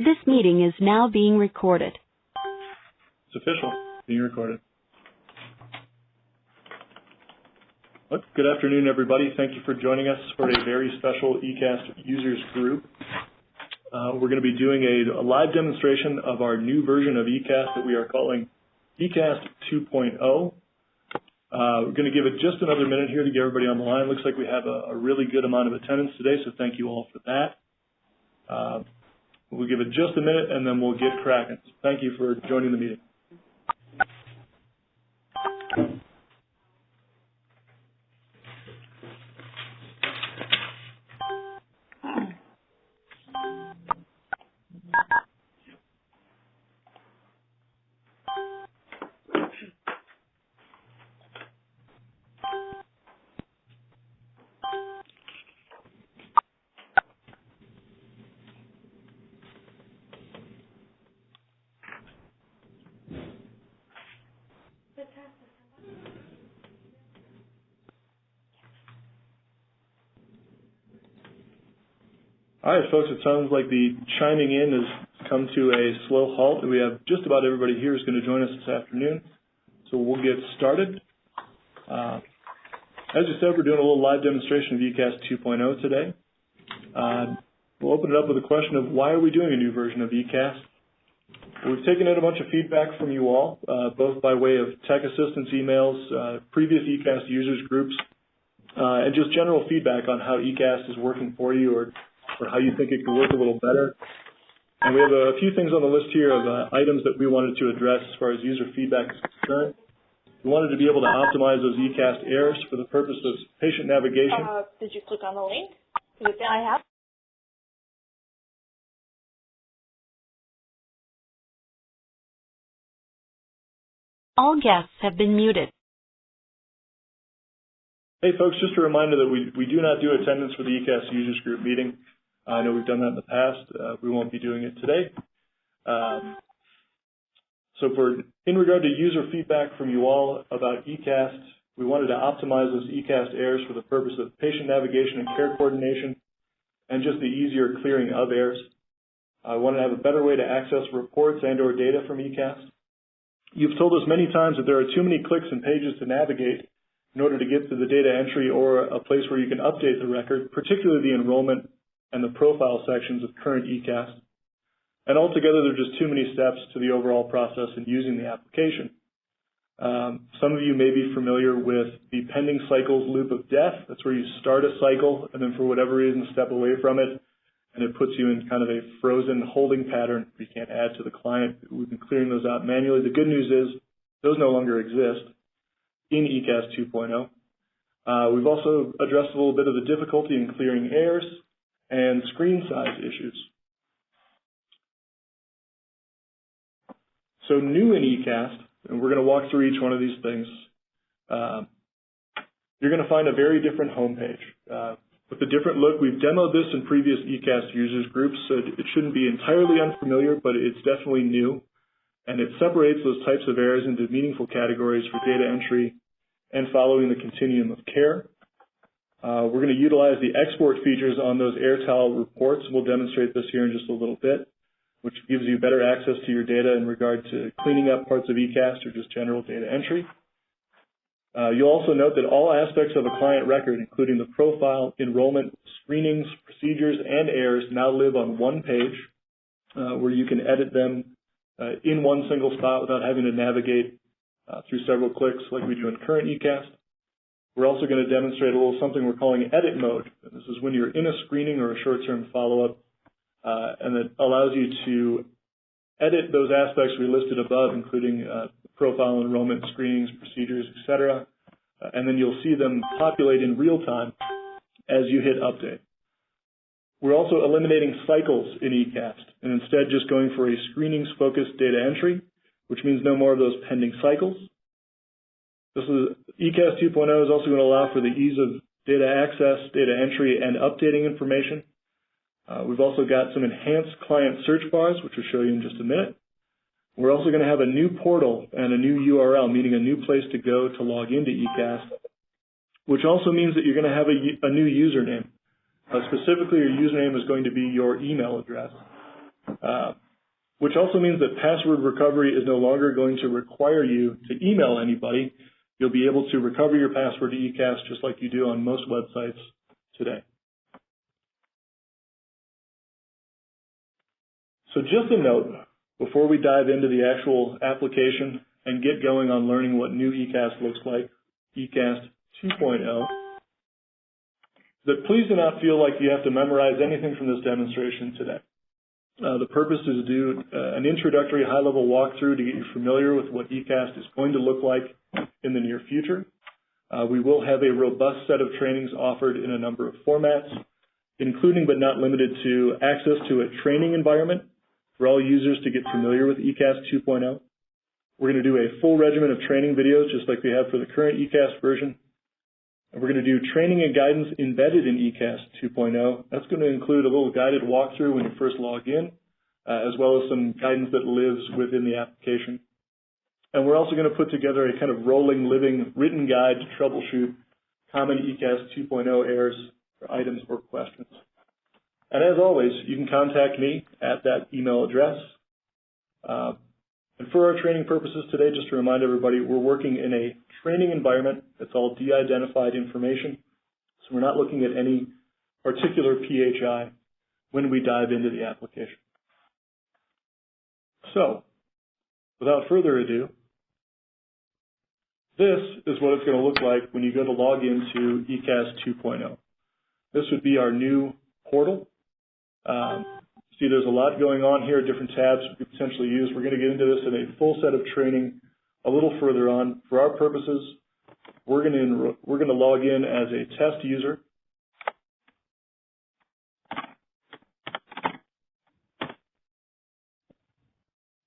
This meeting is now being recorded. It's official, being recorded. Good afternoon, everybody. Thank you for joining us for a very special eCaST users group. We're going to be doing a live demonstration of our new version of eCaST that we are calling eCaST 2.0. We're going to give it just another minute here to get everybody on the line. Looks like we have a really good amount of attendance today, so thank you all for that. We'll give it just a minute, and then we'll get cracking. Thank you for joining the meeting. All right, folks, it sounds like the chiming in has come to a slow halt. We have just about everybody here who's going to join us this afternoon, so we'll get started. As you said, we're doing a little live demonstration of eCaST 2.0 today. We'll open it up with a question of why are we doing a new version of eCaST? We've taken in a bunch of feedback from you all, both by way of tech assistance emails, previous eCaST users groups, and just general feedback on how eCaST is working for you or how you think it could work a little better. And we have a few things on the list here of items that we wanted to address as far as user feedback is concerned. We wanted to be able to optimize those eCaST errors for the purpose of patient navigation. Did you click on the link? I have. All guests have been muted. Hey, folks, just a reminder that we do not do attendance for the eCaST users group meeting. I know we've done that in the past. We won't be doing it today. So in regard to user feedback from you all about eCaST, we wanted to optimize those eCaST errors for the purpose of patient navigation and care coordination and just the easier clearing of errors. I wanted to have a better way to access reports and or data from eCaST. You've told us many times that there are too many clicks and pages to navigate in order to get to the data entry or a place where you can update the record, particularly the enrollment and the profile sections of current eCaST. And altogether, there are just too many steps to the overall process in using the application. Some of you may be familiar with the pending cycles loop of death. That's where you start a cycle and then for whatever reason step away from it, and it puts you in kind of a frozen holding pattern where you can't add to the client. We've been clearing those out manually. The good news is those no longer exist in eCaST 2.0. We've also addressed a little bit of the difficulty in clearing errors and screen size issues. So new in eCaST, and we're going to walk through each one of these things, you're going to find a very different homepage. With a different look, we've demoed this in previous eCaST users groups, so it shouldn't be entirely unfamiliar, but it's definitely new. And it separates those types of errors into meaningful categories for data entry and following the continuum of care. We're going to utilize the export features on those Airtile reports. We'll demonstrate this here in just a little bit, which gives you better access to your data in regard to cleaning up parts of eCaST or just general data entry. You'll also note that all aspects of a client record, including the profile, enrollment, screenings, procedures, and errors, now live on one page where you can edit them in one single spot without having to navigate through several clicks like we do in current eCaST. We're also going to demonstrate a little something we're calling edit mode. And this is when you're in a screening or a short-term follow-up, and it allows you to edit those aspects we listed above, including profile, enrollment, screenings, procedures, etc. And then you'll see them populate in real time as you hit update. We're also eliminating cycles in eCaST and instead just going for a screenings-focused data entry, which means no more of those pending cycles. This is eCaST 2.0 is also going to allow for the ease of data access, data entry, and updating information. We've also got some enhanced client search bars, which we'll show you in just a minute. We're also going to have a new portal and a new URL, meaning a new place to go to log into eCaST, which also means that you're going to have a new username. Specifically, your username is going to be your email address. which also means that password recovery is no longer going to require you to email anybody. You'll be able to recover your password to eCaST just like you do on most websites today. So just a note, before we dive into the actual application and get going on learning what new eCaST looks like, eCaST 2.0, that please do not feel like you have to memorize anything from this demonstration today. The purpose is to do an introductory high-level walkthrough to get you familiar with what eCaST is going to look like in the near future. We will have a robust set of trainings offered in a number of formats, including but not limited to access to a training environment for all users to get familiar with eCaST 2.0. We're going to do a full regimen of training videos just like we have for the current eCaST version. And we're going to do training and guidance embedded in eCaST 2.0. That's going to include a little guided walkthrough when you first log in, as well as some guidance that lives within the application. And we're also going to put together a kind of rolling, living, written guide to troubleshoot common eCaST 2.0 errors for items or questions. And as always, you can contact me at that email address. And for our training purposes today, just to remind everybody, we're working in a training environment that's all de-identified information. So we're not looking at any particular PHI when we dive into the application. So, without further ado, this is what it's going to look like when you go to log into eCaST 2.0. This would be our new portal. See, there's a lot going on here, different tabs we could potentially use. We're going to get into this in a full set of training a little further on. For our purposes, we're going to log in as a test user.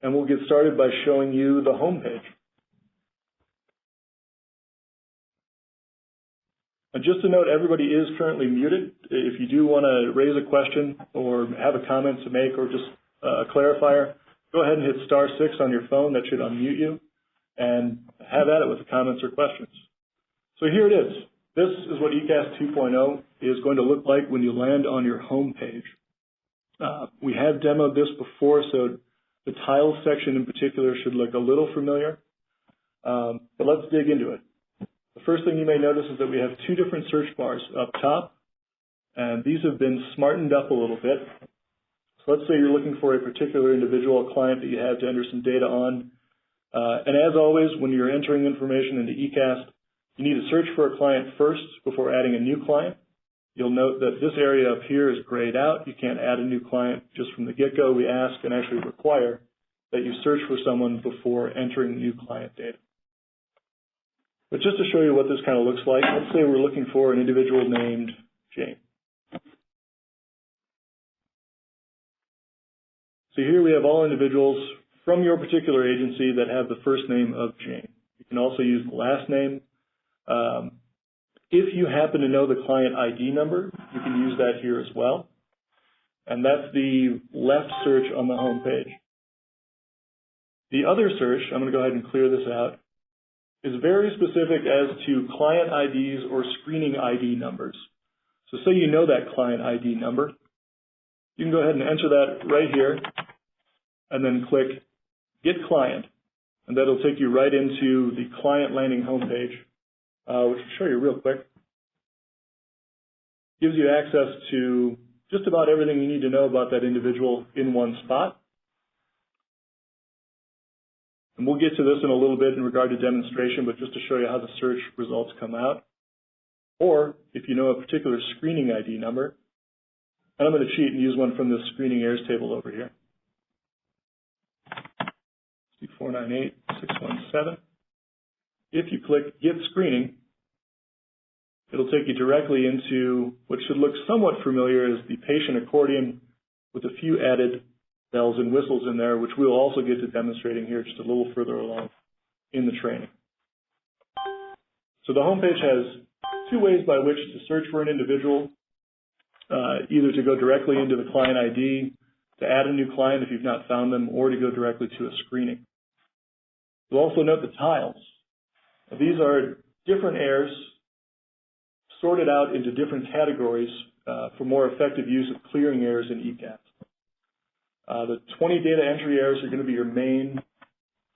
And we'll get started by showing you the home page. And just to note, everybody is currently muted. If you do want to raise a question or have a comment to make or just a clarifier, go ahead and hit *6 on your phone. That should unmute you and have at it with the comments or questions. So here it is. This is what eCaST 2.0 is going to look like when you land on your home page. We have demoed this before, so the tiles section in particular should look a little familiar. But let's dig into it. The first thing you may notice is that we have two different search bars up top, and these have been smartened up a little bit. So let's say you're looking for a particular individual, a client that you have to enter some data on. And as always, when you're entering information into eCaST, you need to search for a client first before adding a new client. You'll note that this area up here is grayed out. You can't add a new client just from the get-go. We ask and actually require that you search for someone before entering new client data. But just to show you what this kind of looks like, let's say we're looking for an individual named Jane. So here we have all individuals from your particular agency that have the first name of Jane. You can also use the last name. If you happen to know the client ID number, you can use that here as well. And that's the left search on the home page. The other search, I'm going to go ahead and clear this out, is very specific as to client IDs or screening ID numbers. So say you know that client ID number, you can go ahead and enter that right here and then click Get Client, and that'll take you right into the client landing homepage, which I'll show you real quick. Gives you access to just about everything you need to know about that individual in one spot. And we'll get to this in a little bit in regard to demonstration, but just to show you how the search results come out. Or if you know a particular screening ID number, and I'm going to cheat and use one from this screening errors table over here. 498617. If you click Get Screening, it'll take you directly into what should look somewhat familiar as the patient accordion with a few added bells and whistles in there, which we'll also get to demonstrating here just a little further along in the training. So the homepage has two ways by which to search for an individual, either to go directly into the client ID, to add a new client if you've not found them, or to go directly to a screening. You'll also note the tiles. Now, these are different errors sorted out into different categories for more effective use of clearing errors in eCaST. The 20 data entry errors are going to be your main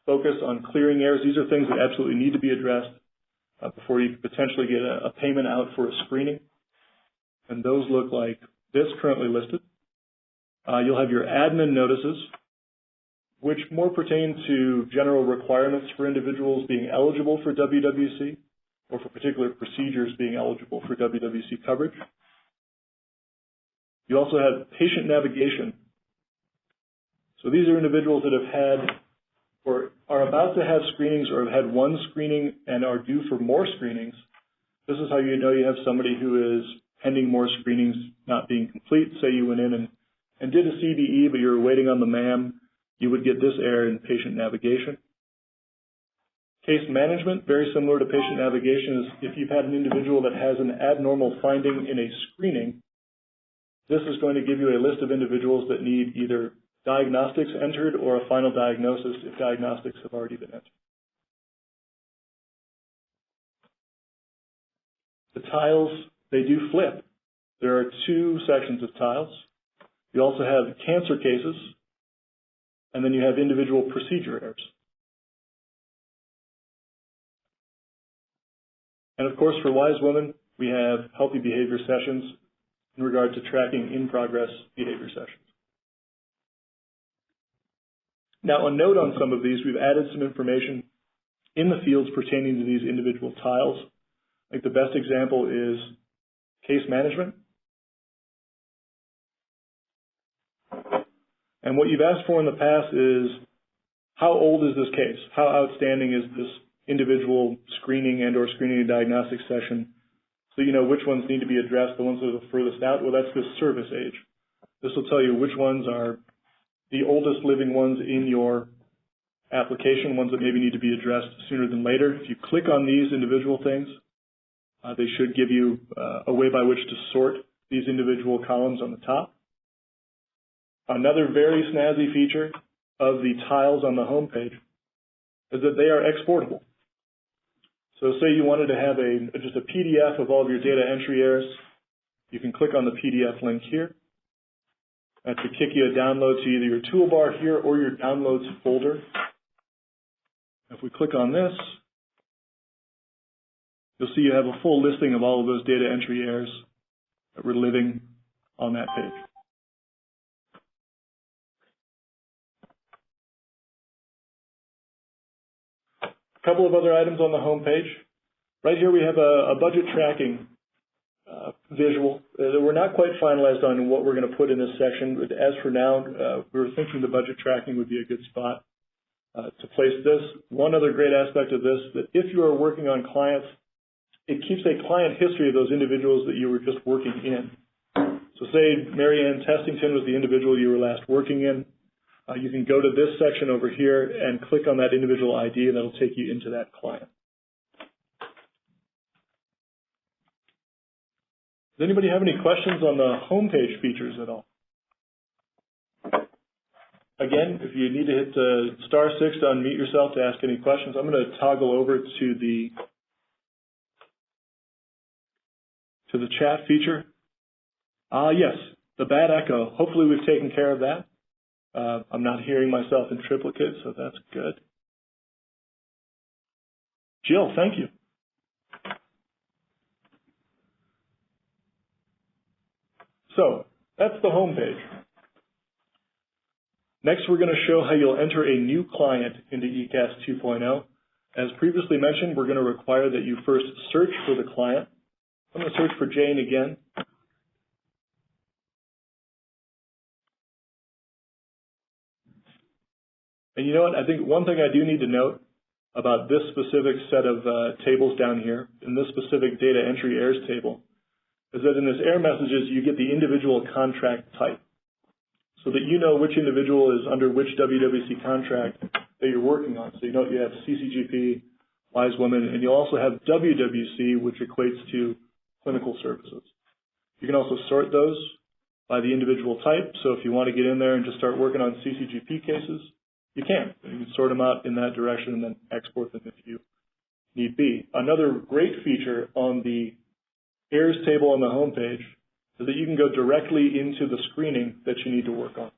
focus on clearing errors. These are things that absolutely need to be addressed before you could potentially get a payment out for a screening. And those look like this currently listed. You'll have your admin notices, which more pertain to general requirements for individuals being eligible for WWC or for particular procedures being eligible for WWC coverage. You also have patient navigation. So these are individuals that have had or are about to have screenings or have had one screening and are due for more screenings. This is how you know you have somebody who is pending more screenings not being complete. Say you went in and did a CBE, but you were waiting on the MAM. You would get this error in patient navigation. Case management, very similar to patient navigation, is if you've had an individual that has an abnormal finding in a screening, this is going to give you a list of individuals that need either diagnostics entered or a final diagnosis if diagnostics have already been entered. The tiles, they do flip. There are two sections of tiles. You also have cancer cases, and then you have individual procedure errors. And of course, for wise women, we have healthy behavior sessions in regard to tracking in-progress behavior sessions. Now, a note on some of these, we've added some information in the fields pertaining to these individual tiles. Like the best example is case management. And what you've asked for in the past is, how old is this case? How outstanding is this individual screening and or screening and diagnostic session? So you know which ones need to be addressed, the ones that are the furthest out. Well, that's the service age. This will tell you which ones are the oldest living ones in your application, ones that maybe need to be addressed sooner than later. If you click on these individual things, they should give you a way by which to sort these individual columns on the top. Another very snazzy feature of the tiles on the home page is that they are exportable. So say you wanted to have just a PDF of all of your data entry errors, you can click on the PDF link here. That should kick you a download to either your toolbar here or your downloads folder. If we click on this, you'll see you have a full listing of all of those data entry errors that we're living on that page. A couple of other items on the home page. Right here we have a budget tracking visual. We're not quite finalized on what we're going to put in this section, but as for now, we were thinking the budget tracking would be a good spot to place this. One other great aspect of this, that if you are working on clients, it keeps a client history of those individuals that you were just working in. So say Mary Ann Testington was the individual you were last working in. You can go to this section over here and click on that individual ID, and that'll take you into that client. Does anybody have any questions on the homepage features at all? Again, if you need to hit *6 to unmute yourself to ask any questions, I'm going to toggle over to the chat feature. Yes, the bad echo. Hopefully we've taken care of that. I'm not hearing myself in triplicate, so that's good. Jill, thank you. So that's the home page. Next, we're going to show how you'll enter a new client into eCaST 2.0. As previously mentioned, we're going to require that you first search for the client. I'm going to search for Jane again. And you know what? I think one thing I do need to note about this specific set of tables down here, in this specific data entry errors table, is that in this error messages, you get the individual contract type so that you know which individual is under which WWC contract that you're working on. So you know you have CCGP, Wise Woman, and you'll also have WWC, which equates to clinical services. You can also sort those by the individual type. So if you want to get in there and just start working on CCGP cases, you can. You can sort them out in that direction and then export them if you need be. Another great feature on the errors table on the home page is that you can go directly into the screening that you need to work on.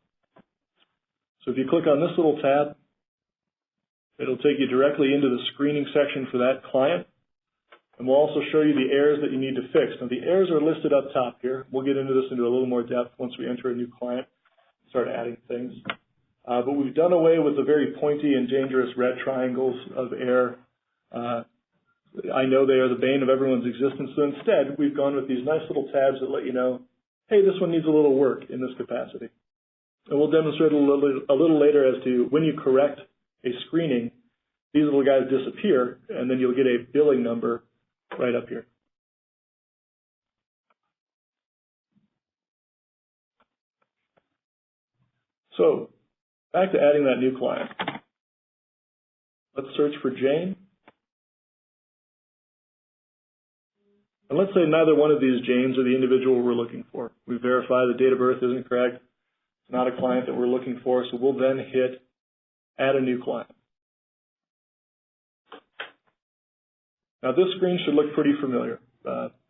So if you click on this little tab, it'll take you directly into the screening section for that client. And we'll also show you the errors that you need to fix. Now the errors are listed up top here. We'll get into this into a little more depth once we enter a new client, start adding things. But we've done away with the very pointy and dangerous red triangles of error. I know they are the bane of everyone's existence, so instead we've gone with these nice little tabs that let you know, hey, this one needs a little work in this capacity. And we'll demonstrate a little later as to when you correct a screening, these little guys disappear, and then you'll get a billing number right up here. So back to adding that new client. Let's search for Jane. And let's say neither one of these Janes are the individual we're looking for. We verify the date of birth isn't correct. It's not a client that we're looking for, so we'll then hit Add a New Client. Now this screen should look pretty familiar.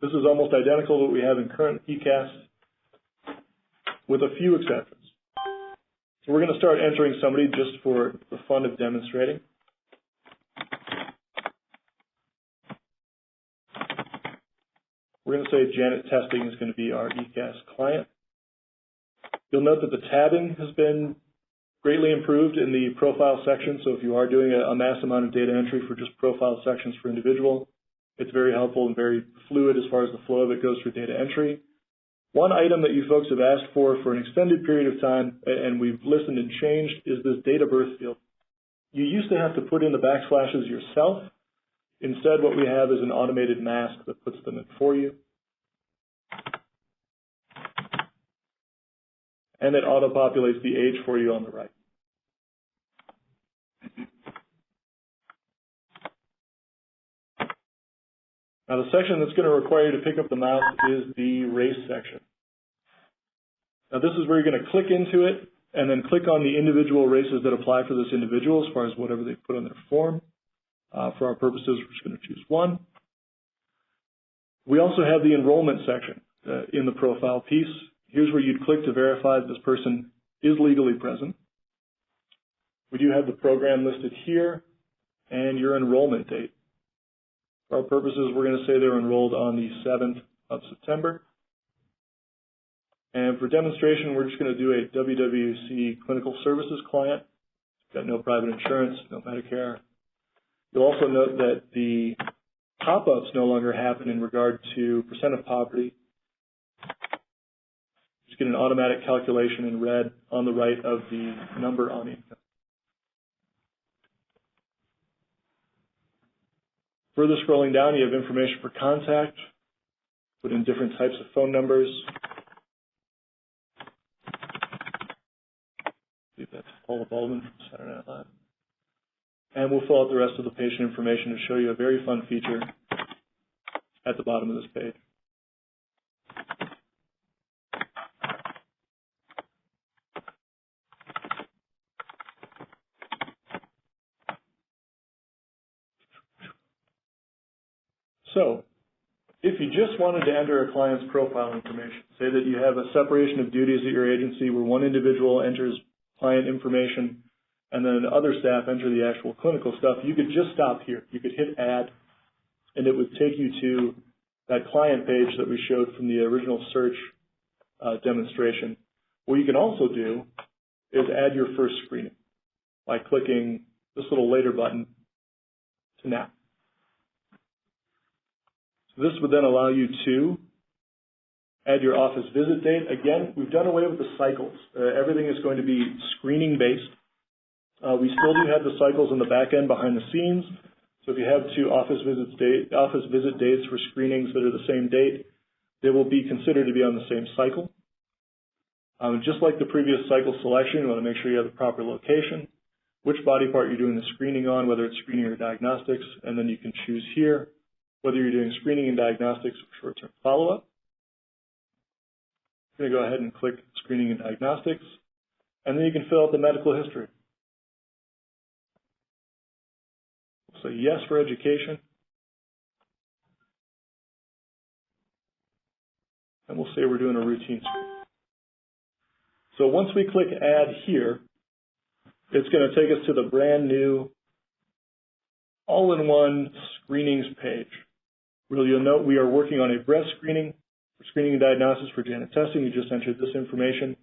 This is almost identical to what we have in current eCaST with a few exceptions. So we're going to start entering somebody just for the fun of demonstrating. We're going to say Janet Testing is going to be our eCaST client. You'll note that the tabbing has been greatly improved in the profile section, so if you are doing a mass amount of data entry for just profile sections for individual, it's very helpful and very fluid as far as the flow of it goes for data entry. One item that you folks have asked for an extended period of time, and we've listened and changed, is this date of birth field. You used to have to put in the backslashes yourself. Instead, what we have is an automated mask that puts them in for you. And it auto-populates the age for you on the right. Now the section that's going to require you to pick up the mouse is the race section. Now this is where you're going to click into it and then click on the individual races that apply for this individual as far as whatever they put on their form. For our purposes, we're just going to choose one. We also have the enrollment section in the profile piece. Here's where you'd click to verify that this person is legally present. We do have the program listed here and your enrollment date. For our purposes, we're going to say they're enrolled on the 7th of September. And for demonstration, we're just going to do a WWC Clinical Services client. Got no private insurance, no Medicare. You'll also note that the pop-ups no longer happen in regard to percent of poverty. Just get an automatic calculation in red on the right of the number on income. Further scrolling down, you have information for contact. Put in different types of phone numbers. I believe that's Paula Baldwin from Saturday Night Live. And we'll fill out the rest of the patient information to show you a very fun feature at the bottom of this page. So, if you just wanted to enter a client's profile information, say that you have a separation of duties at your agency where one individual enters client information and then other staff enter the actual clinical stuff, you could just stop here. You could hit Add, and it would take you to that client page that we showed from the original search demonstration. What you can also do is add your first screening by clicking this little later button to now. So this would then allow you to add your office visit date. Again, we've done away with the cycles. Everything is going to be screening based. We still do have the cycles in the back end behind the scenes. So if you have two office visit dates for screenings that are the same date, they will be considered to be on the same cycle. Just like the previous cycle selection, you want to make sure you have the proper location, which body part you're doing the screening on, whether it's screening or diagnostics, and then you can choose here whether you're doing screening and diagnostics or short-term follow-up. I'm going to go ahead and click screening and diagnostics, and then you can fill out the medical history. We'll say yes for education, and we'll say we're doing a routine screen. So once we click Add here, it's going to take us to the brand new all-in-one screenings page, where you'll note we are working on a breast screening, for screening and diagnosis for genetic testing. We just entered this information.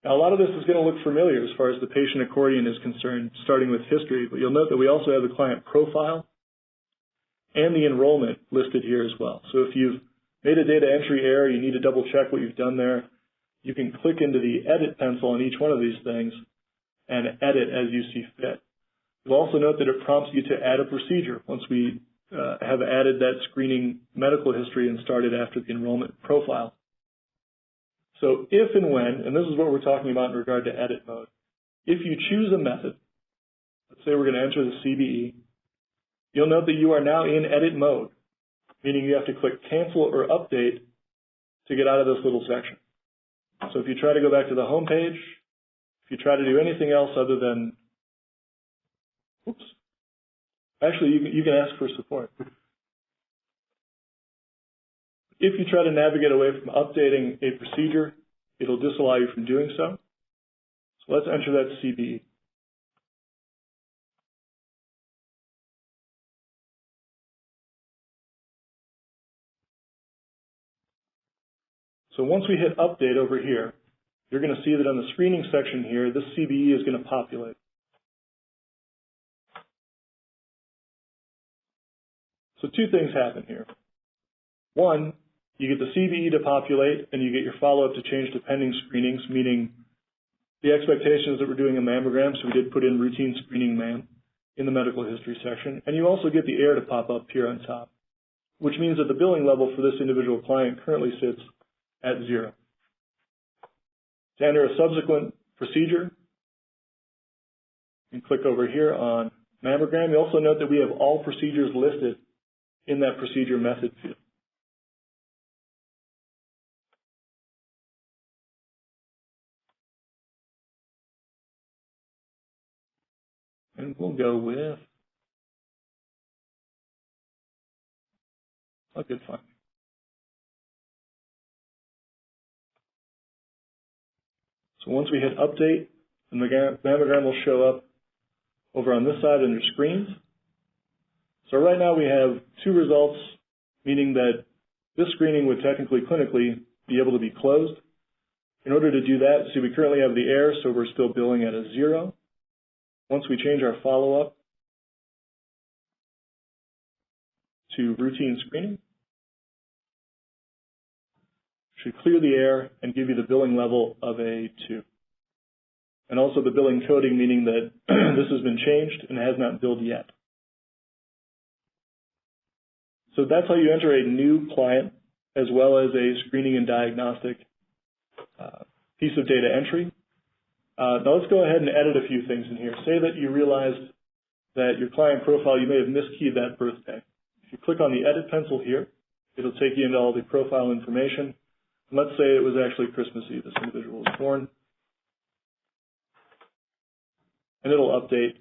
Now, a lot of this is going to look familiar as far as the patient accordion is concerned, starting with history, but you'll note that we also have the client profile and the enrollment listed here as well. So if you've made a data entry error, you need to double check what you've done there, you can click into the edit pencil on each one of these things and edit as you see fit. You'll also note that it prompts you to add a procedure once we have added that screening medical history and started after the enrollment profile. So if and when, and this is what we're talking about in regard to edit mode, if you choose a method, let's say we're going to enter the CBE, you'll note that you are now in edit mode, meaning you have to click cancel or update to get out of this little section. So if you try to go back to the home page, if you try to do anything else other than, oops, actually you can ask for support. If you try to navigate away from updating a procedure, it'll disallow you from doing so. So let's enter that CBE. So once we hit update over here, you're going to see that on the screening section here, this CBE is going to populate. So two things happen here. One, you get the CBE to populate and you get your follow-up to change to pending screenings, meaning the expectation is that we're doing a mammogram, so we did put in routine screening mam in the medical history section. And you also get the error to pop up here on top, which means that the billing level for this individual client currently sits at 0. To enter a subsequent procedure, you can click over here on mammogram. You also note that we have all procedures listed in that procedure method field. And we'll go with, oh, good, fine. So once we hit update, the mammogram will show up over on this side under screens. So right now we have two results, meaning that this screening would technically, clinically, be able to be closed. In order to do that, see, we currently have the error, so we're still billing at a 0. Once we change our follow-up to routine screening, should clear the error and give you the billing level of a 2. And also the billing coding, meaning that this has been changed and has not billed yet. So that's how you enter a new client as well as a screening and diagnostic piece of data entry. Now let's go ahead and edit a few things in here. Say that you realized that your client profile, you may have miskeyed that birthday. If you click on the edit pencil here, it'll take you into all the profile information. And let's say it was actually Christmas Eve, this individual was born. And it'll update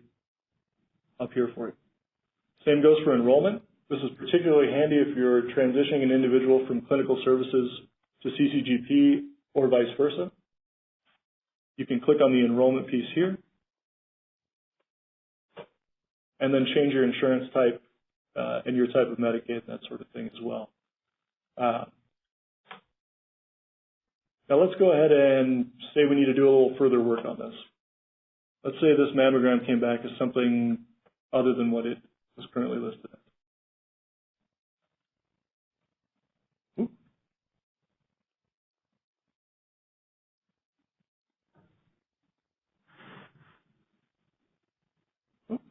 up here for you. Same goes for enrollment. This is particularly handy if you're transitioning an individual from clinical services to CCGP or vice versa. You can click on the enrollment piece here and then change your insurance type and your type of Medicaid, that sort of thing as well. Now let's go ahead and say we need to do a little further work on this. Let's say this mammogram came back as something other than what it was currently listed as.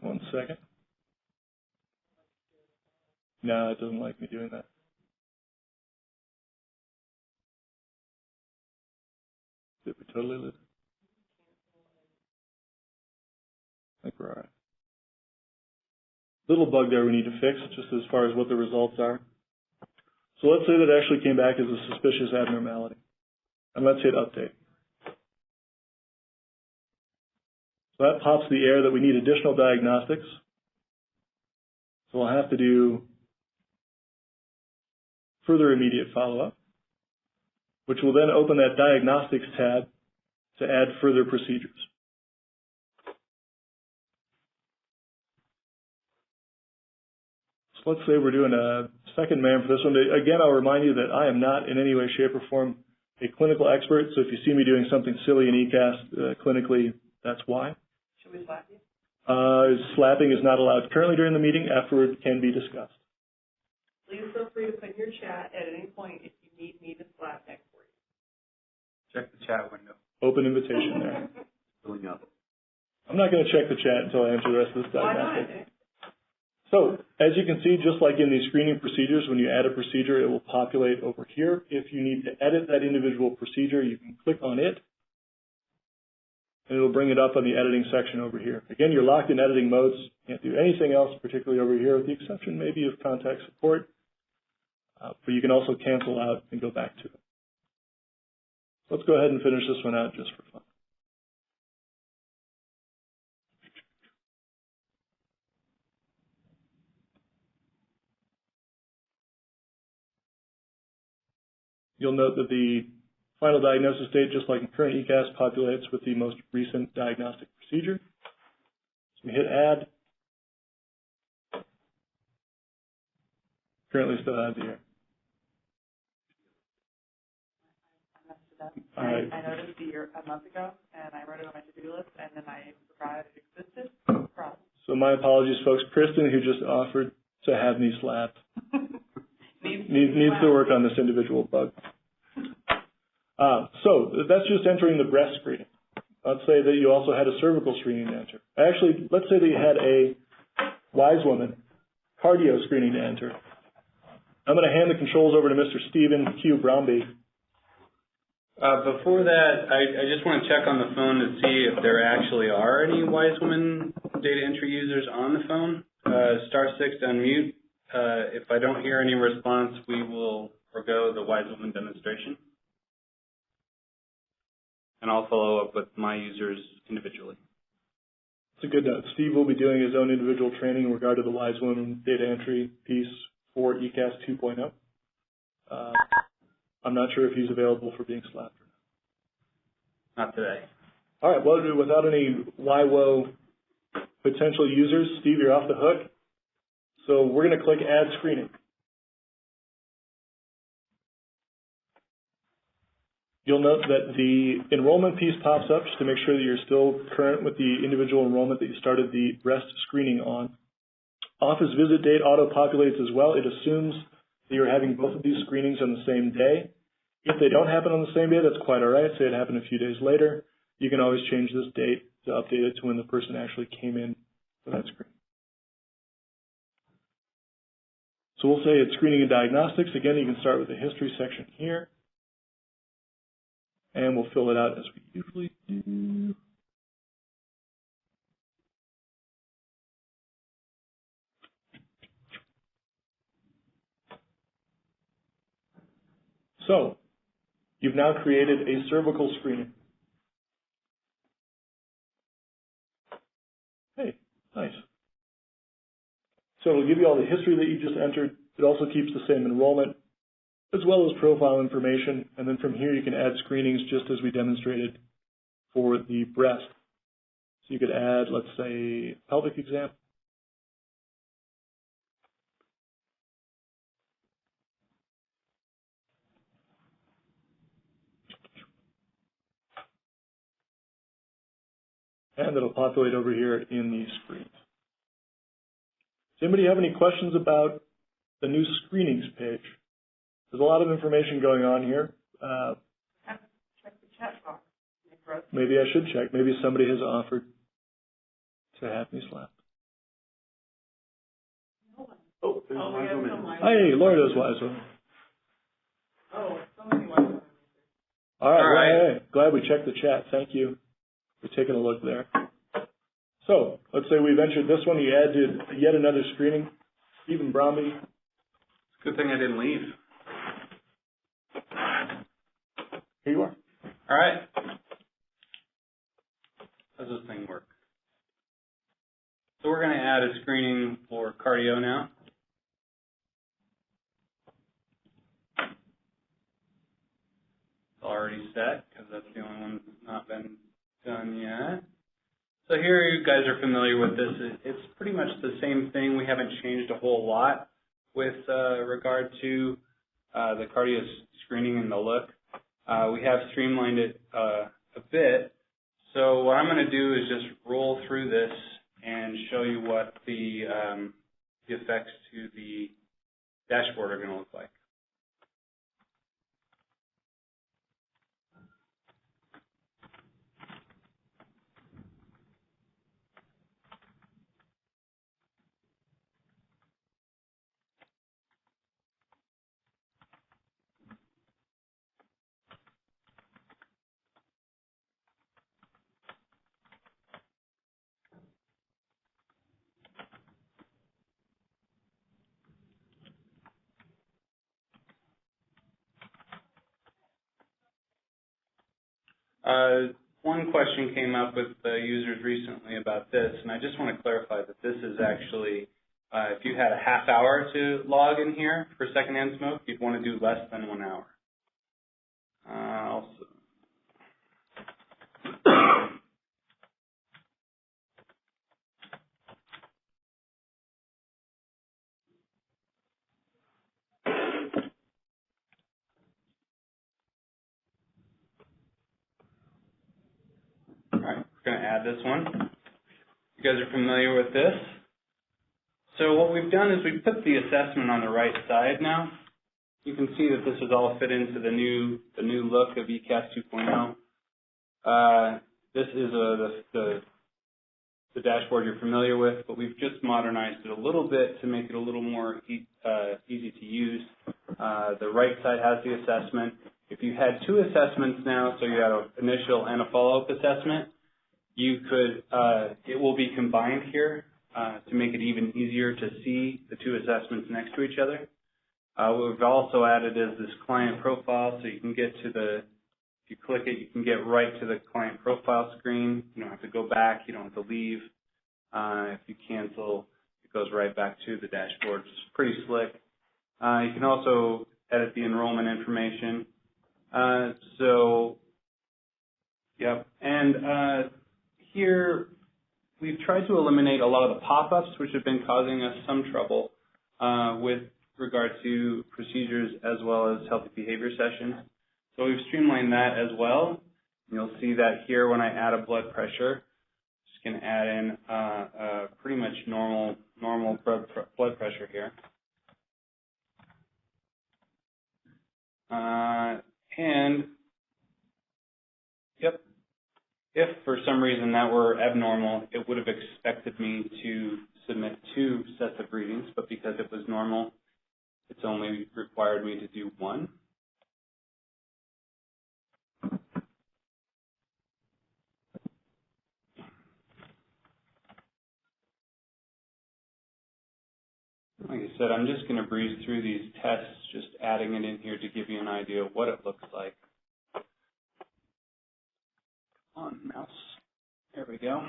One second. No, it doesn't like me doing that. Did we totally lose it? I think we're all right. Little bug there we need to fix, just as far as what the results are. So let's say that it actually came back as a suspicious abnormality. And let's hit update. So that pops the error that we need additional diagnostics. So we'll have to do further immediate follow-up, which will then open that Diagnostics tab to add further procedures. So let's say we're doing a second mam for this one. Again, I'll remind you that I am not in any way, shape, or form a clinical expert, so if you see me doing something silly in eCaST clinically, that's why. Should we slap you? Slapping is not allowed currently during the meeting. Afterward can be discussed. Please feel free to put in your chat at any point if you need me to slap next for you. Check the chat window. Open invitation there. Filling up. I'm not going to check the chat until I answer the rest of this Why diagnostic. not? So, as you can see, just like in these screening procedures, when you add a procedure, it will populate over here. If you need to edit that individual procedure, you can click on it, and it'll bring it up on the editing section over here. Again, you're locked in editing modes. You can't do anything else, particularly over here, with the exception maybe of contact support. But you can also cancel out and go back to it. Let's go ahead and finish this one out just for fun. You'll note that the final diagnosis date, just like in current eCaST, populates with the most recent diagnostic procedure. So we hit add. Currently still have the error. I noticed the year a month ago, and I wrote it on my to-do list, and then I forgot it existed. No problem. So my apologies, folks. Kristen, who just offered to have me slapped, needs to work on this individual bug. So that's just entering the breast screening. Let's say that you also had a cervical screening to enter. Actually, let's say that you had a wise woman cardio screening to enter. I'm going to hand the controls over to Mr. Stephen Q. Bromby. Before that, I just want to check on the phone to see if there actually are any Wise Woman data entry users on the phone. *6 to unmute. If I don't hear any response, we will forgo the Wise Woman demonstration. And I'll follow up with my users individually. It's a good note. Steve will be doing his own individual training in regard to the Wise Woman data entry piece for eCaST 2.0. I'm not sure if he's available for being slapped or not. Not today. All right. Well, without any YWO potential users, Steve, you're off the hook. So we're going to click Add Screening. You'll note that the enrollment piece pops up just to make sure that you're still current with the individual enrollment that you started the breast screening on. Office visit date auto-populates as well. It assumes that you're having both of these screenings on the same day. If they don't happen on the same day, that's quite all right. Say it happened a few days later. You can always change this date to update it to when the person actually came in for that screen. So we'll say it's screening and diagnostics. Again, you can start with the history section here. And we'll fill it out as we usually do. So, you've now created a cervical screening. Hey, nice. So it'll give you all the history that you just entered. It also keeps the same enrollment, as well as profile information. And then from here, you can add screenings just as we demonstrated for the breast. So you could add, let's say, pelvic exam. And it'll populate over here in the screens. Does anybody have any questions about the new screenings page? There's a lot of information going on here. Check the chat box. Maybe I should check. Maybe somebody has offered to have me slapped. Oh, we have some Hey, Laura does Wise Woman. Oh, so many Wise Women. All right. Hey, glad we checked the chat. Thank you for taking a look there. So let's say we've entered this one. You added yet another screening. Stephen Bromby. It's a good thing I didn't leave. Here you are. All right. How does this thing work? So we're going to add a screening for cardio now. It's already set because that's the only one that's not been done yet. So here you guys are familiar with this. It's pretty much the same thing. We haven't changed a whole lot. with regard to the cardio screening and the look. We have streamlined it a bit. So what I'm going to do is just roll through this and show you what the effects to the dashboard are going to look like. One question came up with users recently about this, and I just want to clarify that this is actually, if you had a half hour to log in here for secondhand smoke, you'd want to do less than 1 hour. All right, we're going to add this one. You guys are familiar with this. So what we've done is we've put the assessment on the right side now. You can see that this is all fit into the new look of eCaST 2.0. This is the dashboard you're familiar with, but we've just modernized it a little bit to make it a little more easy to use. The right side has the assessment. If you had 2 assessments now, so you had an initial and a follow-up assessment, you could, it will be combined here to make it even easier to see the 2 assessments next to each other. What we've also added is this client profile, so you can get to the, if you click it, you can get right to the client profile screen. You don't have to go back, you don't have to leave. If you cancel, it goes right back to the dashboard. It's pretty slick. You can also edit the enrollment information. Yep. And here we've tried to eliminate a lot of the pop-ups, which have been causing us some trouble with regard to procedures as well as healthy behavior sessions. So we've streamlined that as well. You'll see that here when I add a blood pressure. Just going to add in pretty much normal blood pressure here. And yep, if for some reason that were abnormal, it would have expected me to submit 2 sets of readings, but because it was normal, it's only required me to do 1. Like I said, I'm just going to breeze through these tests, just adding it in here to give you an idea of what it looks like. Come on, mouse. There we go.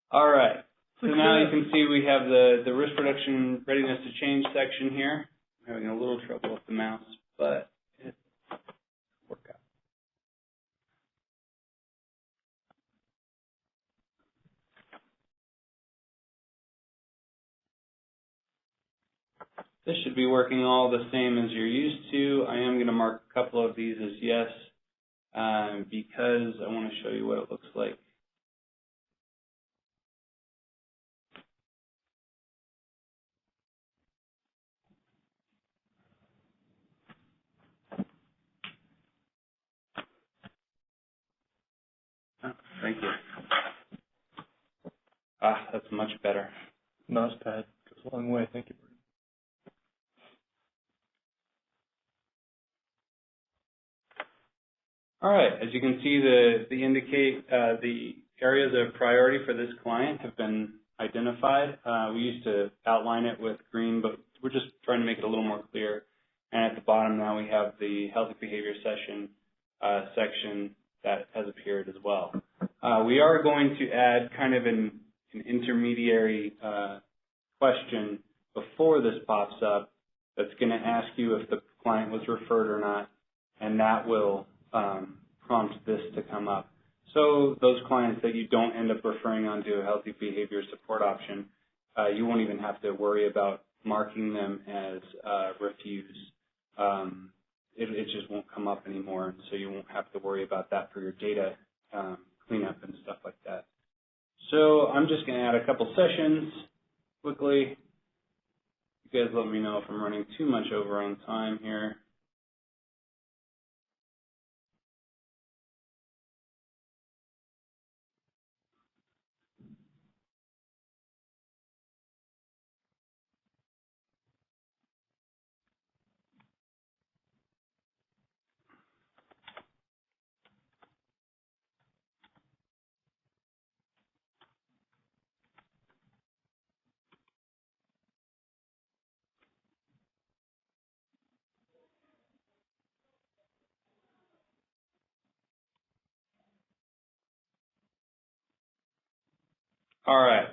All right. So now you can see we have the risk reduction readiness to change section here. I'm having a little trouble with the mouse, but it worked out. This should be working all the same as you're used to. I am going to mark a couple of these as yes because I want to show you what it looks like. Oh, thank you. Ah, that's much better. Mouse pad goes a long way. Thank you. All right. As you can see, the indicate the areas of priority for this client have been identified. We used to outline it with green, but we're just trying to make it a little more clear. And at the bottom now we have the healthy behavior session section that has appeared as well. We are going to add kind of an intermediary question before this pops up that's going to ask you if the client was referred or not, and that will prompt this to come up. So those clients that you don't end up referring on to a healthy behavior support option, you won't even have to worry about marking them as refused. It just won't come up anymore, so you won't have to worry about that for your data cleanup and stuff like that. So I'm just going to add a couple sessions quickly. You guys let me know if I'm running too much over on time here. All right.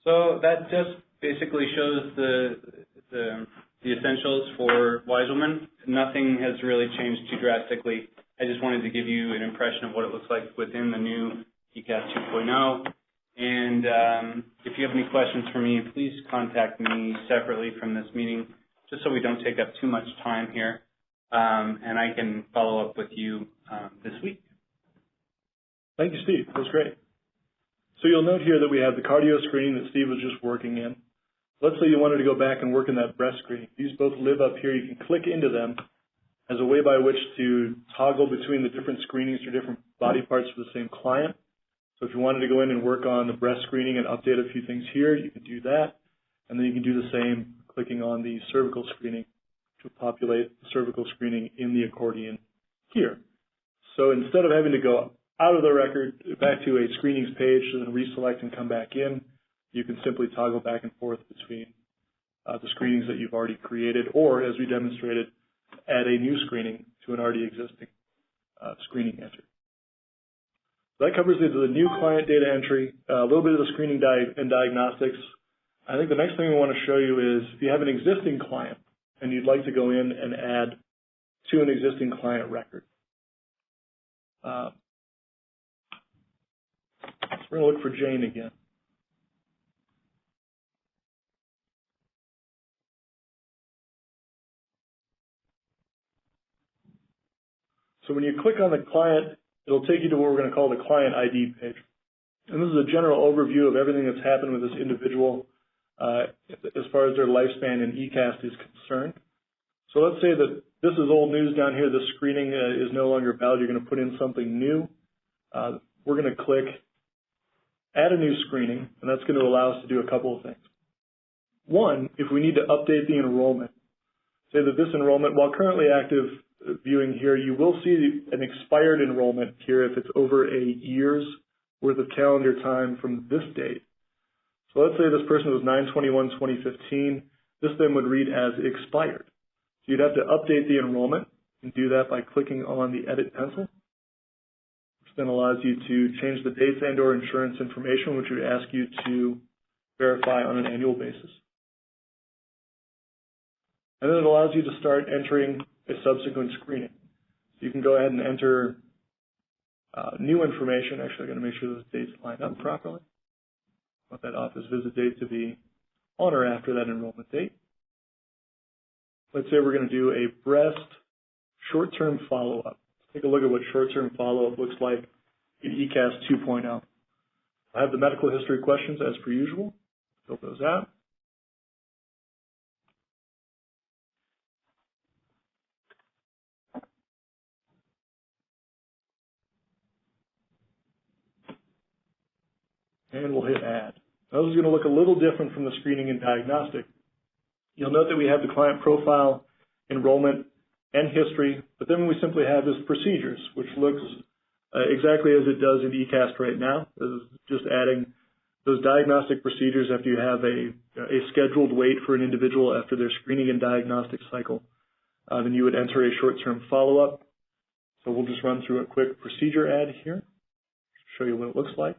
So that just basically shows the essentials for wise women. Nothing has really changed too drastically. I just wanted to give you an impression of what it looks like within the new eCaST 2.0. And if you have any questions for me, please contact me separately from this meeting, just so we don't take up too much time here. And I can follow up with you this week. Thank you, Steve. That was great. So you'll note here that we have the cardio screening that Steve was just working in. Let's say you wanted to go back and work in that breast screening. These both live up here. You can click into them as a way by which to toggle between the different screenings for different body parts for the same client. So if you wanted to go in and work on the breast screening and update a few things here, you can do that. And then you can do the same clicking on the cervical screening to populate the cervical screening in the accordion here. So instead of having to go out of the record back to a screenings page and then reselect and come back in, you can simply toggle back and forth between the screenings that you've already created, or, as we demonstrated, add a new screening to an already existing screening entry. So that covers the new client data entry, a little bit of the screening and diagnostics. I think the next thing we want to show you is if you have an existing client and you'd like to go in and add to an existing client record. So we're going to look for Jane again. So when you click on the client, it'll take you to what we're going to call the client ID page. And this is a general overview of everything that's happened with this individual as far as their lifespan in eCaST is concerned. So let's say that this is old news down here. This screening is no longer valid. You're going to put in something new. We're going to click Add a new screening, and that's going to allow us to do a couple of things. One, if we need to update the enrollment, say that this enrollment, while currently active viewing here, you will see an expired enrollment here if it's over a year's worth of calendar time from this date. So let's say this person was 9/21/2015. This then would read as expired. So you'd have to update the enrollment and do that by clicking on the edit pencil, which then allows you to change the dates and or insurance information, which would ask you to verify on an annual basis. And then it allows you to start entering a subsequent screening. So you can go ahead and enter new information. Actually, I'm going to make sure those dates line up properly. I want that office visit date to be on or after that enrollment date. Let's say we're going to do a breast short-term follow-up. Let's take a look at what short-term follow-up looks like in eCaST 2.0. I have the medical history questions as per usual. Fill those out. And we'll hit Add. Now, this is going to look a little different from the screening and diagnostic. You'll note that we have the client profile, enrollment, and history, but then we simply have this procedures, which looks exactly as it does in eCaST right now. This is just adding those diagnostic procedures after you have a scheduled wait for an individual after their screening and diagnostic cycle. Then you would enter a short-term follow-up. So we'll just run through a quick procedure ad here, show you what it looks like.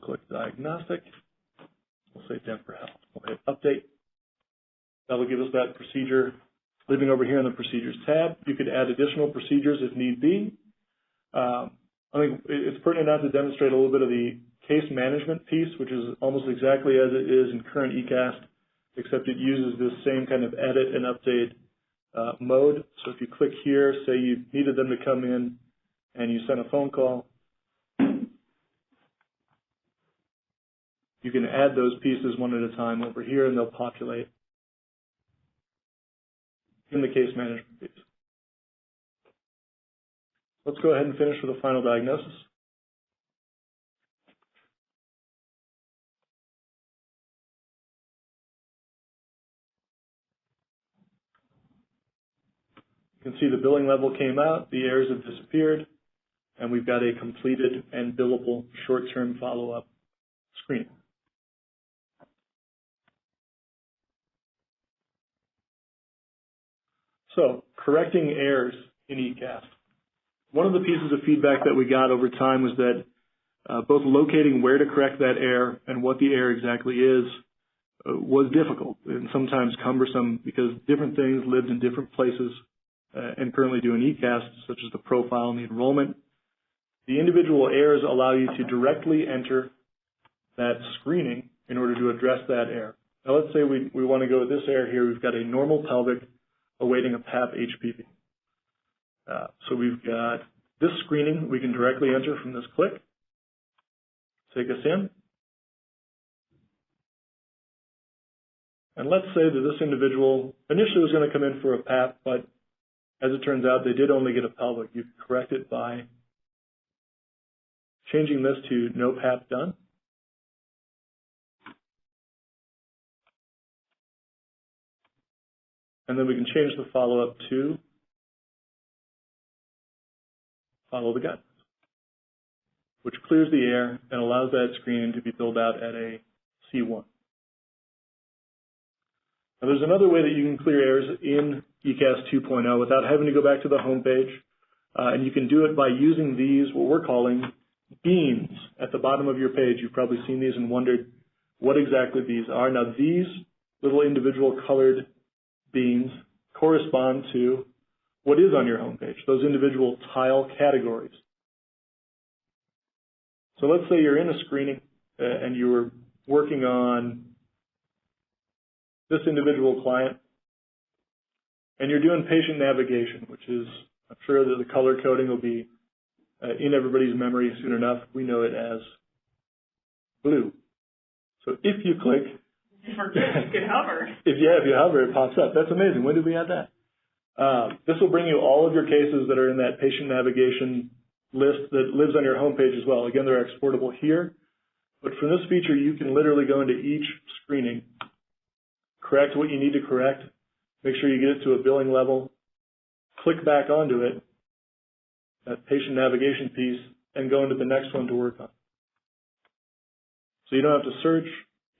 click Diagnostic. We'll say Denver Health. We'll hit Update. That'll give us that procedure living over here in the Procedures tab. You could add additional procedures if need be. I think it's pertinent now to demonstrate a little bit of the case management piece, which is almost exactly as it is in current eCaST, except it uses this same kind of edit and update mode. So if you click here, say you needed them to come in and you sent a phone call, you can add those pieces one at a time over here and they'll populate in the case management piece. Let's go ahead and finish with a final diagnosis. You can see the billing level came out, the errors have disappeared, and we've got a completed and billable short-term follow-up screen. So, correcting errors in eCaST. One of the pieces of feedback that we got over time was that both locating where to correct that error and what the error exactly is was difficult and sometimes cumbersome because different things lived in different places and currently do in eCaST, such as the profile and the enrollment. The individual errors allow you to directly enter that screening in order to address that error. Now let's say we want to go with this error here. We've got a normal pelvic awaiting a PAP HPV. So we've got this screening we can directly enter from this click. Take us in. And let's say that this individual initially was going to come in for a PAP, but as it turns out, they did only get a pelvic. You can correct it by changing this to no PAP done. And then we can change the follow-up to follow the guidelines, which clears the error and allows that screening to be filled out at a C1. Now, there's another way that you can clear errors in eCaST 2.0 without having to go back to the home page, and you can do it by using these, what we're calling beans at the bottom of your page. You've probably seen these and wondered what exactly these are. Now, these little individual colored beans correspond to what is on your home page, those individual tile categories. So let's say you're in a screening and you were working on this individual client, and you're doing patient navigation, which is, I'm sure that the color coding will be in everybody's memory soon enough. We know it as blue. So if you click, you can hover. If you hover, it pops up. That's amazing. When did we add that? This will bring you all of your cases that are in that patient navigation list that lives on your home page as well. Again, they're exportable here. But from this feature, you can literally go into each screening, correct what you need to correct, make sure you get it to a billing level, click back onto it, that patient navigation piece, and go into the next one to work on. So you don't have to search.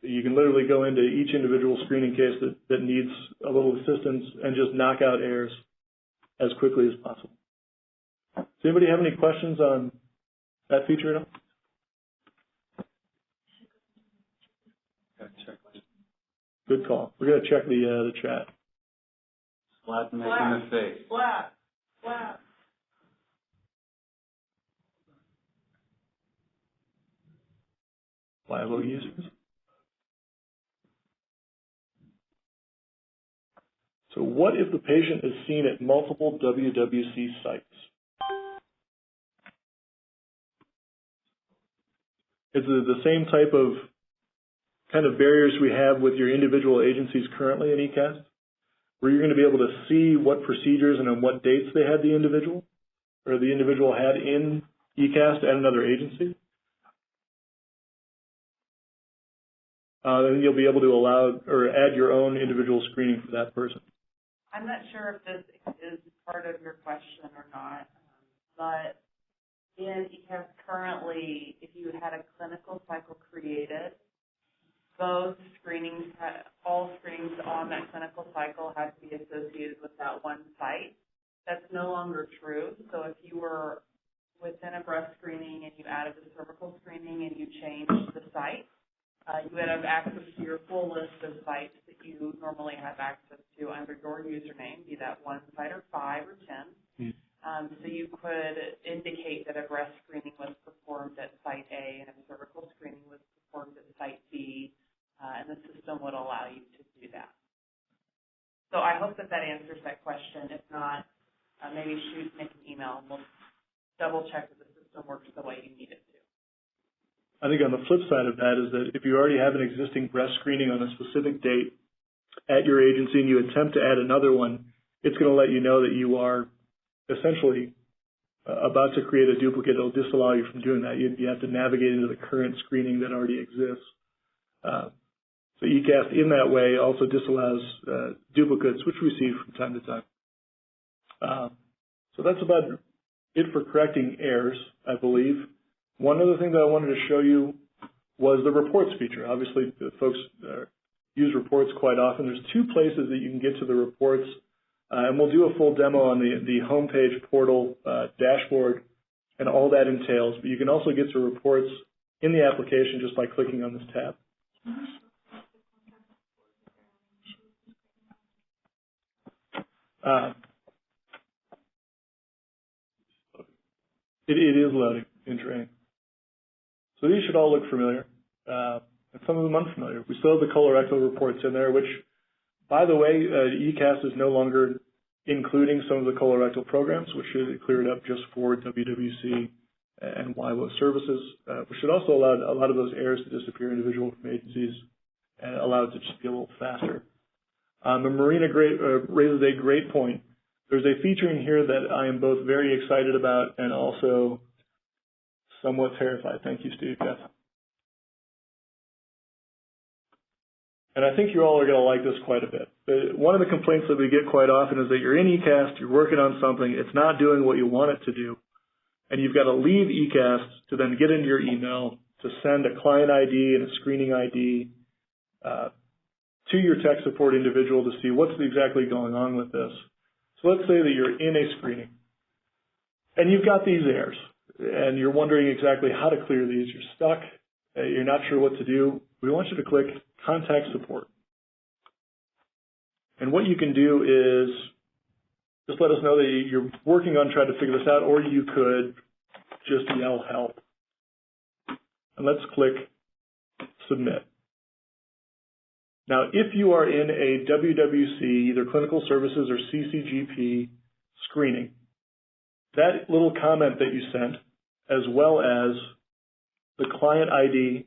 You can literally go into each individual screening case that needs a little assistance and just knock out errors as quickly as possible. Does anybody have any questions on that feature at all? Good call. We're going to check the chat. Slap making a face. Slap. Slap. Liable users. So what if the patient is seen at multiple WWC sites? Is it the same type of kind of barriers we have with your individual agencies currently in eCaST, where you're going to be able to see what procedures and on what dates they had the individual, or the individual had in eCaST at another agency? Then you'll be able to allow or add your own individual screening for that person. I'm not sure if this is part of your question or not, but in eCaST currently, if you had a clinical cycle created, both screenings, all screenings on that clinical cycle had to be associated with that one site. That's no longer true. So if you were within a breast screening and you added the cervical screening and you changed the site, you would have access to your full list of sites that you normally have access to under your username, be that 1 site or 5 or 10. So you could indicate that a breast screening was performed at site A and a cervical screening was performed at site B, and the system would allow you to do that. So I hope that answers that question. If not, maybe shoot Nick an email and we'll double check that the system works the way you need it to. I think on the flip side of that is that if you already have an existing breast screening on a specific date at your agency and you attempt to add another one, it's going to let you know that you are essentially about to create a duplicate. It'll disallow you from doing that. You have to navigate into the current screening that already exists. So eCaST in that way also disallows duplicates, which we see from time to time. So that's about it for correcting errors, I believe. One other thing that I wanted to show you was the reports feature. Obviously, the folks use reports quite often. There's 2 places that you can get to the reports, and we'll do a full demo on the homepage portal dashboard and all that entails. But you can also get to reports in the application just by clicking on this tab. It is loading in train. So these should all look familiar, and some of them unfamiliar. We still have the colorectal reports in there, which, by the way, eCaST is no longer including some of the colorectal programs, which should clear it up just for WWC and WIWO services. We should also allow a lot of those errors to disappear individual from agencies and allow it to just be a little faster. And Marina raises a great point. There's a feature in here that I am both very excited about and also somewhat terrified. Thank you, Steve. Yes. And I think you all are going to like this quite a bit. One of the complaints that we get quite often is that you're in eCaST, you're working on something, it's not doing what you want it to do, and you've got to leave eCaST to then get into your email to send a client ID and a screening ID to your tech support individual to see what's exactly going on with this. So let's say that you're in a screening, and you've got these errors, and you're wondering exactly how to clear these. You're stuck. You're not sure what to do. We want you to click Contact Support. And what you can do is just let us know that you're working on trying to figure this out, or you could just yell help. And let's click Submit. Now, if you are in a WWC, either Clinical Services or CCGP screening, that little comment that you sent, as well as the client ID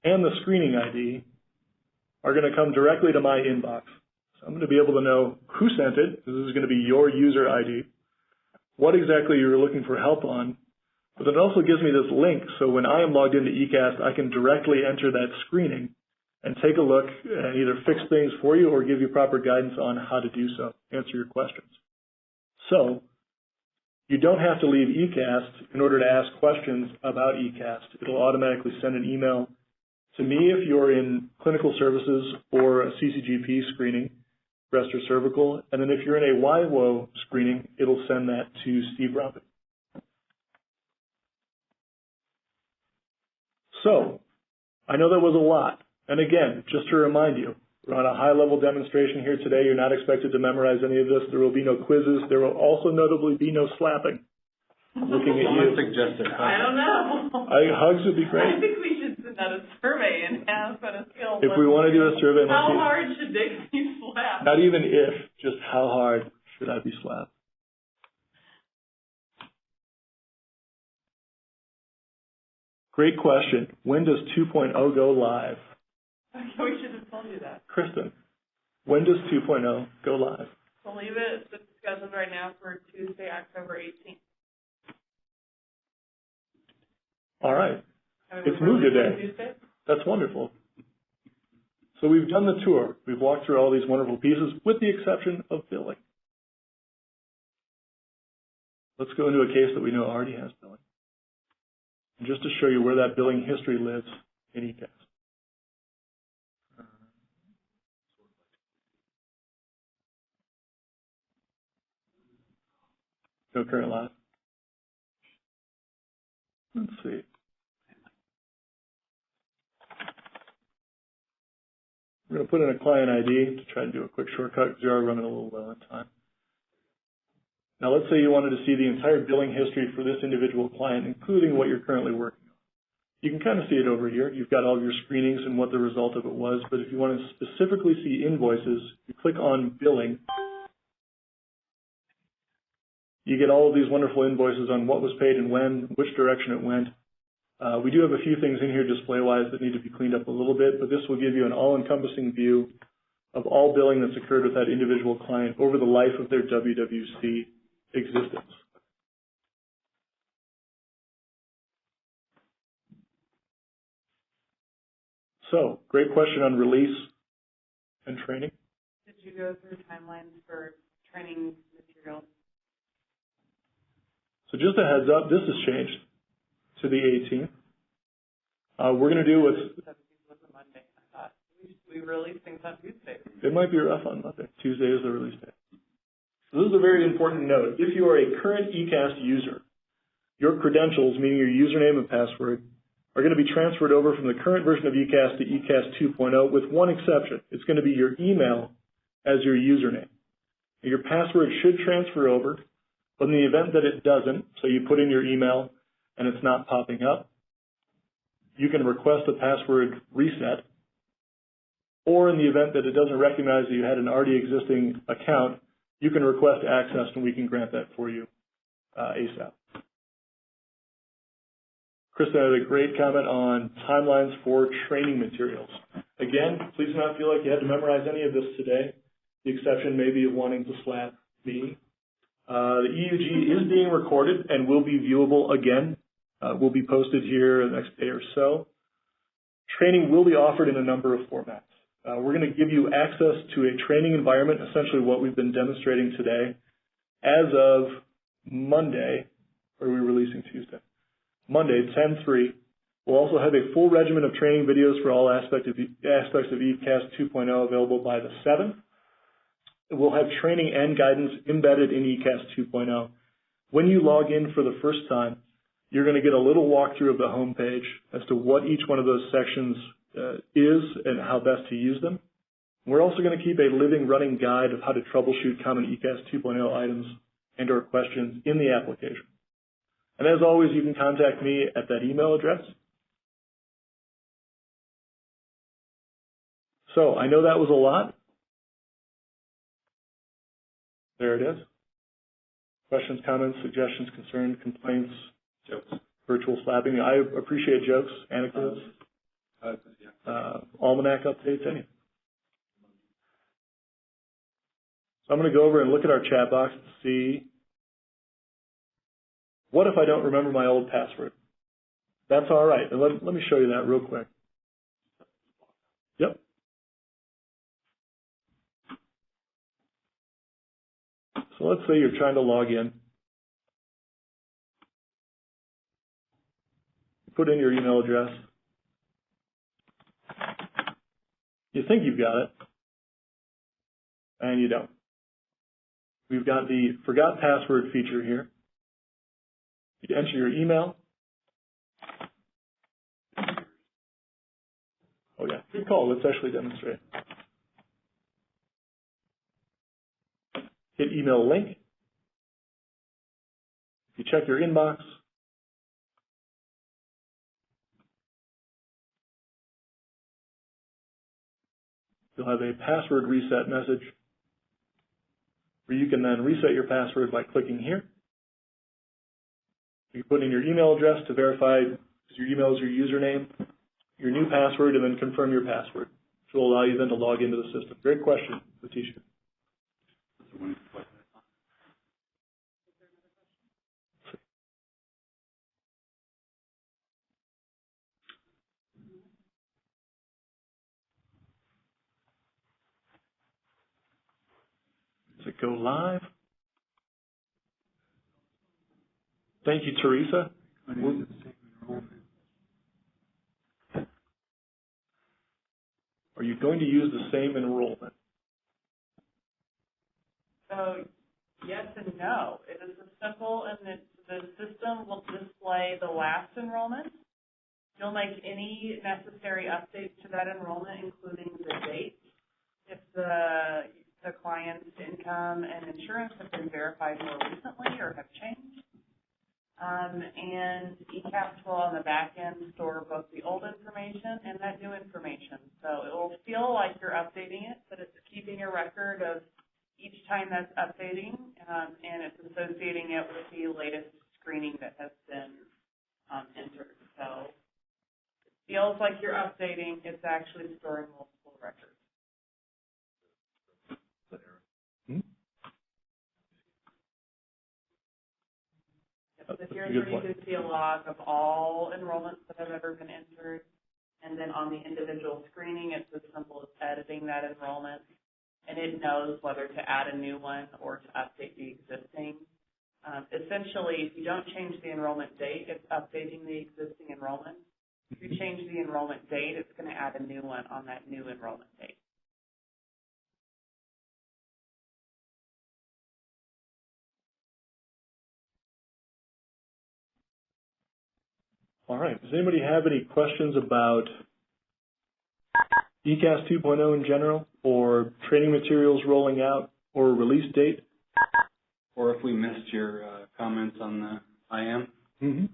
and the screening ID, are going to come directly to my inbox. So I'm going to be able to know who sent it. This is going to be your user ID, what exactly you're looking for help on. But it also gives me this link, so when I am logged into eCaST, I can directly enter that screening and take a look and either fix things for you or give you proper guidance on how to do so, answer your questions. So you don't have to leave eCaST in order to ask questions about eCaST. It'll automatically send an email to me if you're in clinical services or a CCGP screening, breast or cervical, and then if you're in a WIWO screening, it'll send that to Steve Rumpet. So, I know that was a lot. And again, just to remind you, we're on a high-level demonstration here today. You're not expected to memorize any of this. There will be no quizzes. There will also notably be no slapping. Looking at you. Suggested I don't know. Hugs would be great. I think we should send out a survey and ask on a scale. If we want to do a survey. How hard should Dick be slapped? Not even if, just how hard should I be slapped? Great question. When does 2.0 go live? We should have told you that. Kristen, when does 2.0 go live? We'll leave it scheduled right now for Tuesday, October 18th. All right. It's moved today. Tuesday? That's wonderful. So we've done the tour. We've walked through all these wonderful pieces with the exception of billing. Let's go into a case that we know already has billing. And just to show you where that billing history lives in eCaST. No current live. Let's see. We're going to put in a client ID to try and do a quick shortcut because we are running a little low on time. Now let's say you wanted to see the entire billing history for this individual client, including what you're currently working on. You can kind of see it over here. You've got all of your screenings and what the result of it was, but if you want to specifically see invoices, you click on billing. You get all of these wonderful invoices on what was paid and when, which direction it went. We do have a few things in here display-wise that need to be cleaned up a little bit, but this will give you an all-encompassing view of all billing that's occurred with that individual client over the life of their WWC existence. So, great question on release and training. Did you go through timelines for training materials? So just a heads up, this has changed to the 18th. We're going to do what's... 17th was a Monday. I thought we release things on Tuesday. It might be rough on Monday. Tuesday is the release day. So this is a very important note. If you are a current eCaST user, your credentials, meaning your username and password, are going to be transferred over from the current version of eCaST to eCaST 2.0 with one exception. It's going to be your email as your username. Your password should transfer over, but in the event that it doesn't, so you put in your email and it's not popping up, you can request a password reset, or in the event that it doesn't recognize that you had an already existing account, you can request access and we can grant that for you ASAP. Krista had a great comment on timelines for training materials. Again, please do not feel like you had to memorize any of this today. The exception may be of wanting to slap me. The EUG is being recorded and will be viewable again. Will be posted here in the next day or so. Training will be offered in a number of formats. We're going to give you access to a training environment, essentially what we've been demonstrating today, as of Monday, or are we releasing Tuesday? Monday, 10/3. We'll also have a full regimen of training videos for all aspects of eCaST 2.0 available by the 7th. We'll have training and guidance embedded in eCaST 2.0. When you log in for the first time, you're going to get a little walkthrough of the home page as to what each one of those sections is and how best to use them. We're also going to keep a living, running guide of how to troubleshoot common eCaST 2.0 items and or questions in the application. And as always, you can contact me at that email address. So I know that was a lot. There it is. Questions, comments, suggestions, concerns, complaints, jokes, virtual slapping. I appreciate jokes, anecdotes, almanac updates, anything. So I'm going to go over and look at our chat box to see, what if I don't remember my old password? That's all right. And let me show you that real quick. Yep. So let's say you're trying to log in. Put in your email address. You think you've got it, and you don't. We've got the forgot password feature here. You enter your email. Oh yeah, good call. Let's actually demonstrate. Hit email link. If you check your inbox, you'll have a password reset message where you can then reset your password by clicking here. You put in your email address to verify your email is your username, your new password, and then confirm your password, which will allow you then to log into the system. Great question, Letitia. Does it go live? Thank you, Teresa. Are you going to use the same enrollment? So Yes and no. It is simple, and the system will display the last enrollment. You'll make any necessary updates to that enrollment, including the date, if the client's income and insurance have been verified more recently or have changed. And eCaST will on the back end store both the old information and that new information. So it will feel like you're updating it, but it's keeping a record of each time that's updating, and it's associating it with the latest screening that has been entered. So it feels like you're updating. It's actually storing multiple records. So here's where you can see a log of all enrollments that have ever been entered. And then on the individual screening, it's as simple as editing that enrollment. And it knows whether to add a new one or to update the existing. Essentially, if you don't change the enrollment date, it's updating the existing enrollment. If you change the enrollment date, it's going to add a new one on that new enrollment date. All right. Does anybody have any questions about eCaST 2.0 in general, or training materials rolling out, or release date? Or if we missed your comments on the IM? Mm-hmm.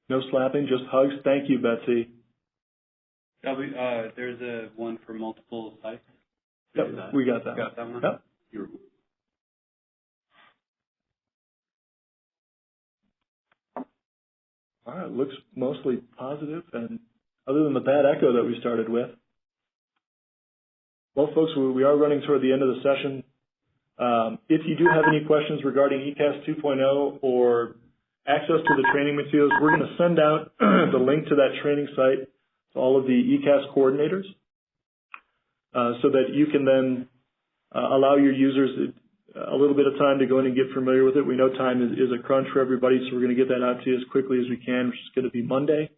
No slapping, just hugs. Thank you, Betsy. There's a one for multiple sites. Yep, we got that. Got that one? Yep. All right, looks mostly positive, and other than the bad echo that we started with. Well, folks, we are running toward the end of the session. If you do have any questions regarding eCaST 2.0 or access to the training materials, we're going to send out the link to that training site to all of the eCaST coordinators so that you can then allow your users a little bit of time to go in and get familiar with it. We know time is a crunch for everybody, so we're going to get that out to you as quickly as we can, which is going to be Monday.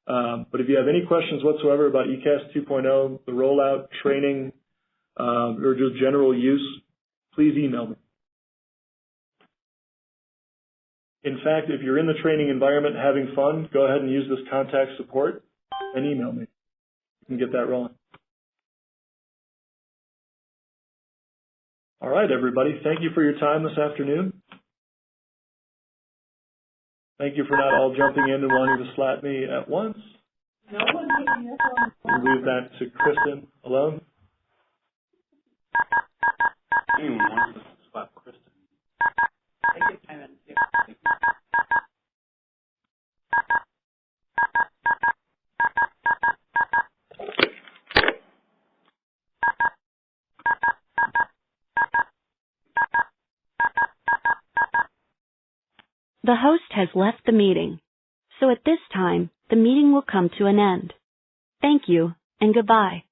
But if you have any questions whatsoever about eCaST 2.0, the rollout, training, or just general use, please email me. In fact, if you're in the training environment having fun, go ahead and use this contact support and email me. You can get that rolling. All right, everybody. Thank you for your time this afternoon. Thank you for not all jumping in and wanting to slap me at once. No one can hear from We'll leave that to Kristen alone. Anyone wants to slap Kristen? Take your time and do it. The host has left the meeting. So at this time, the meeting will come to an end. Thank you, and goodbye.